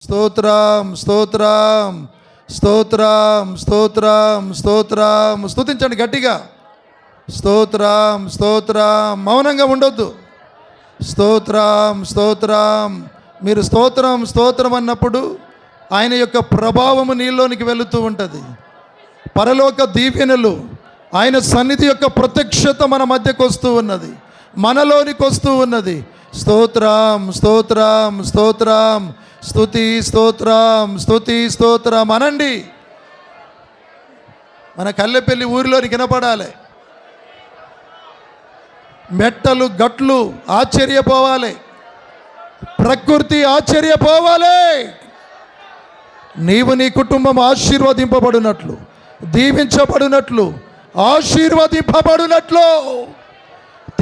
స్తోత్రం స్తోత్రం స్తోత్రం స్తోత్రం స్తోత్రం. స్తుతించండి గట్టిగా. స్తోత్రం స్తోత్రం. మౌనంగా ఉండొద్దు. స్తోత్రం స్తోత్రం. మీరు స్తోత్రం స్తోత్రం అన్నప్పుడు ఆయన యొక్క ప్రభావము నీలోనికి వెళుతూ ఉంటుంది. పరలోక దీవెనలు, ఆయన సన్నిధి యొక్క ప్రత్యక్షత మన మధ్యకు వస్తూ ఉన్నది, మనలోనికి వస్తూ ఉన్నది. స్తోత్రం స్తోత్రం స్తోత్రం. స్తుతి స్తోత్రం స్తుతి స్తోత్రం అనండి. మన కల్లెపల్లి ఊరిలోని వినపడాలి. మెట్టలు గట్లు ఆశ్చర్యపోవాలి, ప్రకృతి ఆశ్చర్యపోవాలి. నీవు నీ కుటుంబం ఆశీర్వదింపబడినట్లు, దీవించబడినట్లు, ఆశీర్వదింపబడినట్లు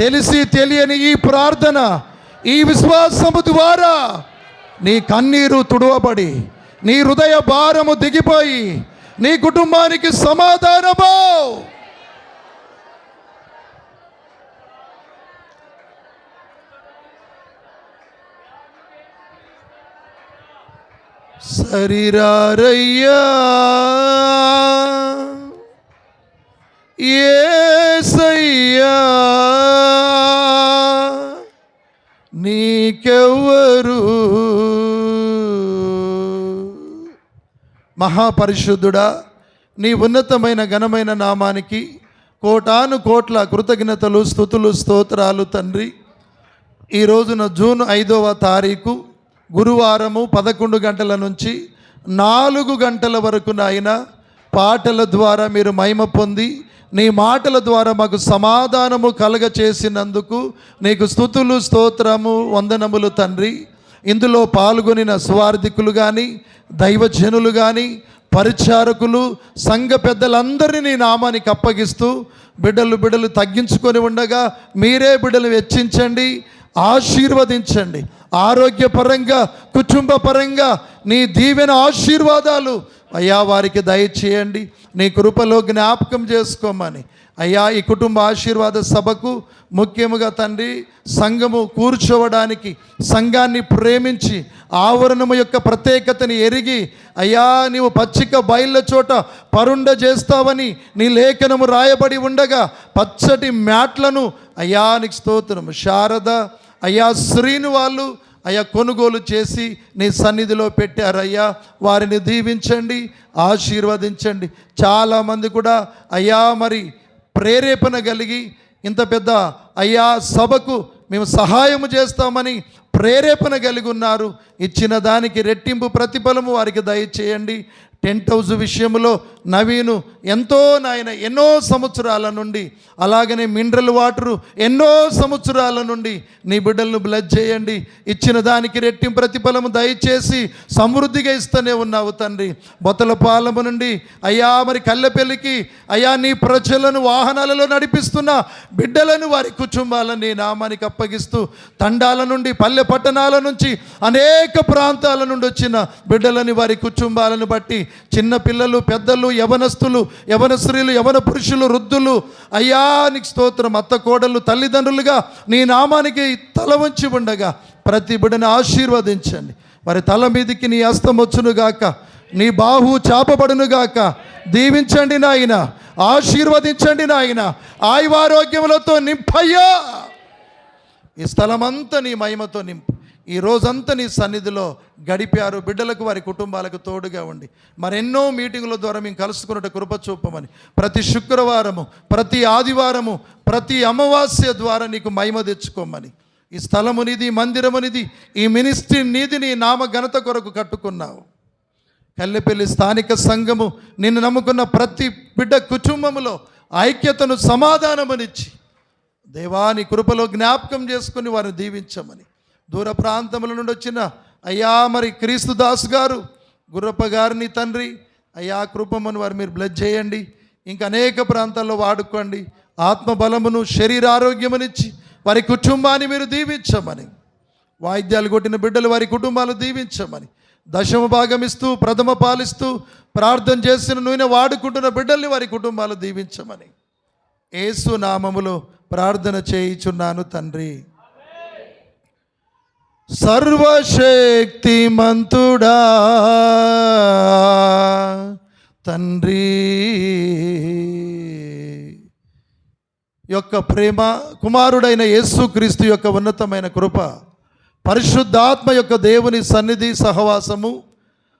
తెలిసి తెలియని ఈ ప్రార్థన, ఈ విశ్వాసము ద్వారా నీ కన్నీరు తుడవబడి, నీ హృదయ భారము దిగిపోయి, నీ కుటుంబానికి సమాధానము. సరిరారయ్యా యేసయ్యా, నీకెవ్వరు. మహాపరిశుద్ధుడా, నీ ఉన్నతమైన ఘనమైన నామానికి కోటాను కోట్ల కృతజ్ఞతలు, స్తుతులు, స్తోత్రాలు తండ్రి. ఈ రోజున జూన్ 5వ తారీఖు గురువారము 11 గంటల నుంచి 4 గంటల వరకు నాయన పాటల ద్వారా మీరు మహిమ పొంది, నీ మాటల ద్వారా మాకు సమాధానము కలగ చేసినందుకు నీకు స్తుతులు, స్తోత్రము, వందనములు తండ్రి. ఇందులో పాల్గొనిన స్వార్థికులు కానీ, దైవజనులు కానీ, పరిచారకులు, సంఘ పెద్దలందరినీ నీ నామానికి అప్పగిస్తూ బిడ్డలు తగ్గించుకొని ఉండగా మీరే బిడ్డలు వెచ్చించండి, ఆశీర్వదించండి. ఆరోగ్యపరంగా, కుటుంబ పరంగా నీ దీవెన ఆశీర్వాదాలు అయ్యా వారికి దయచేయండి. నీ కృపలో జ్ఞాపకం చేసుకోమని అయ్యా ఈ కుటుంబ ఆశీర్వాద సభకు ముఖ్యముగా తండ్రి సంఘము కూర్చోవడానికి, సంఘాన్ని ప్రేమించి ఆవరణము యొక్క ప్రత్యేకతని ఎరిగి అయ్యా నీవు పచ్చిక బయళ్ళ చోట పరుండ చేస్తావని నీ లేఖనము రాయబడి ఉండగా పచ్చటి మ్యాట్లను అయ్యా నీకు స్తోత్రము. శారద అయ్యా శ్రీను వాళ్ళు అయ్యా కొనుగోలు చేసి నీ సన్నిధిలో పెట్టారయ్యా, వారిని దీవించండి, ఆశీర్వదించండి. చాలామంది కూడా అయ్యా మరి ప్రేరేపణ కలిగి ఇంత పెద్ద అయ్యా సభకు మేము సహాయము చేస్తామని ప్రేరేపణ కలిగి ఉన్నారు. ఇచ్చిన దానికి రెట్టింపు ప్రతిఫలము వారికి దయచేయండి. టెంట్ హౌస్ విషయంలో నవీను ఎంతో నాయన ఎన్నో సంవత్సరాల నుండి, అలాగనే మినరల్ వాటరు ఎన్నో సంవత్సరాల నుండి నీ బిడ్డలను బ్లెస్ చేయండి. ఇచ్చిన దానికి రెట్టింపు ప్రతిఫలము దయచేసి సమృద్ధిగా ఇస్తూనే ఉన్నావు తండ్రి. బొత్తల పాలము నుండి అయ్యా మరి కల్లెపల్లికి అయ్యా నీ ప్రజలను వాహనాలలో నడిపిస్తున్న బిడ్డలను, వారి కుటుంబాలను నీ నామానికి అప్పగిస్తూ, తండాల నుండి, పల్లె పట్టణాల నుంచి, అనేక ప్రాంతాల నుండి వచ్చిన బిడ్డలని, వారి కుటుంబాలను బట్టి చిన్న పిల్లలు, పెద్దలు, యవనస్తులు, యవన స్త్రీలు, యవన పురుషులు, వృద్ధులు అయ్యా నీకు స్తోత్రం. అత్త కోడళ్ళు, తల్లిదండ్రులుగా నీ నామానికి తల వంచి ఉండగా ప్రతి బిడ్డను ఆశీర్వదించండి. వారి తల మీదికి నీ హస్తం వచ్చునుగాక, నీ బాహు చాపబడునుగాక. దీవించండి నాయన, ఆశీర్వదించండి నాయన, ఆయువారోగ్యములతో నింపయ్యా. ఈ స్థలమంతా నీ మహిమతో నింపు. ఈ రోజంతా నీ సన్నిధిలో గడిపారు బిడ్డలకు, వారి కుటుంబాలకు తోడుగా ఉండి మరెన్నో మీటింగుల ద్వారా మేము కలుసుకున్నట్టు కృప చూపమని, ప్రతి శుక్రవారము, ప్రతి ఆదివారము, ప్రతి అమావాస్య ద్వారా నీకు మహిమ తెచ్చుకోమని. ఈ స్థలము నీది, మందిరము నీది, ఈ మినిస్ట్రీ నీది, నీ నామ ఘనత కొరకు కట్టుకున్నావు. కల్లెపల్లి స్థానిక సంఘము నిన్ను నమ్ముకున్న ప్రతి బిడ్డ కుటుంబములో ఐక్యతను, సమాధానమునిచ్చి దేవాని కృపలో జ్ఞాపకం చేసుకుని వారిని దీవించమని. దూర ప్రాంతముల నుండి వచ్చిన అయ్యా మరి క్రీస్తు దాస్ గారు, గుర్రప్ప గారిని తండ్రి అయ్యా కృపమును వారు మీరు బ్లెస్ చేయండి. ఇంకా అనేక ప్రాంతాల్లో వాడుకోండి. ఆత్మబలమును, శరీరారోగ్యమునిచ్చి వారి కుటుంబాన్ని మీరు దీవించమని. వాయిద్యాలు కొట్టిన బిడ్డలు వారి కుటుంబాలు దీవించమని. దశమ భాగం ఇస్తూ, ప్రథమ పాలిస్తూ ప్రార్థన చేసిన నూనె వాడుకుంటున్న బిడ్డల్ని వారి కుటుంబాలు దీవించమని యేసు నామములో ప్రార్థన చేయుచున్నాను తండ్రి. సర్వశక్తిమంతుడా తండ్రి యొక్క ప్రేమ, కుమారుడైన యేసుక్రీస్తు యొక్క ఉన్నతమైన కృప, పరిశుద్ధాత్మ యొక్క దేవుని సన్నిధి సహవాసము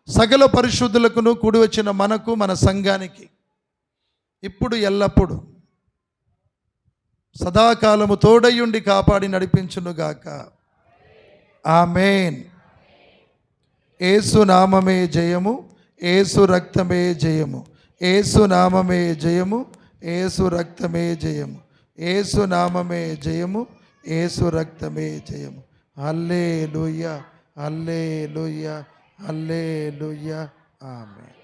సకల పరిశుద్ధులకును కూడి వచ్చిన మనకు, మన సంఘానికి ఇప్పుడు ఎల్లప్పుడు సదాకాలము తోడయుండి కాపాడి నడిపించునుగాక. ఆమేన్. యేసు నామమే జయము, యేసు రక్తమే జయము, యేసు నామమే జయము, యేసు రక్తమే జయము, యేసు నామమే జయము, యేసు రక్తమే జయము. హల్లెలూయా, హల్లెలూయా, హల్లెలూయా. ఆమేన్.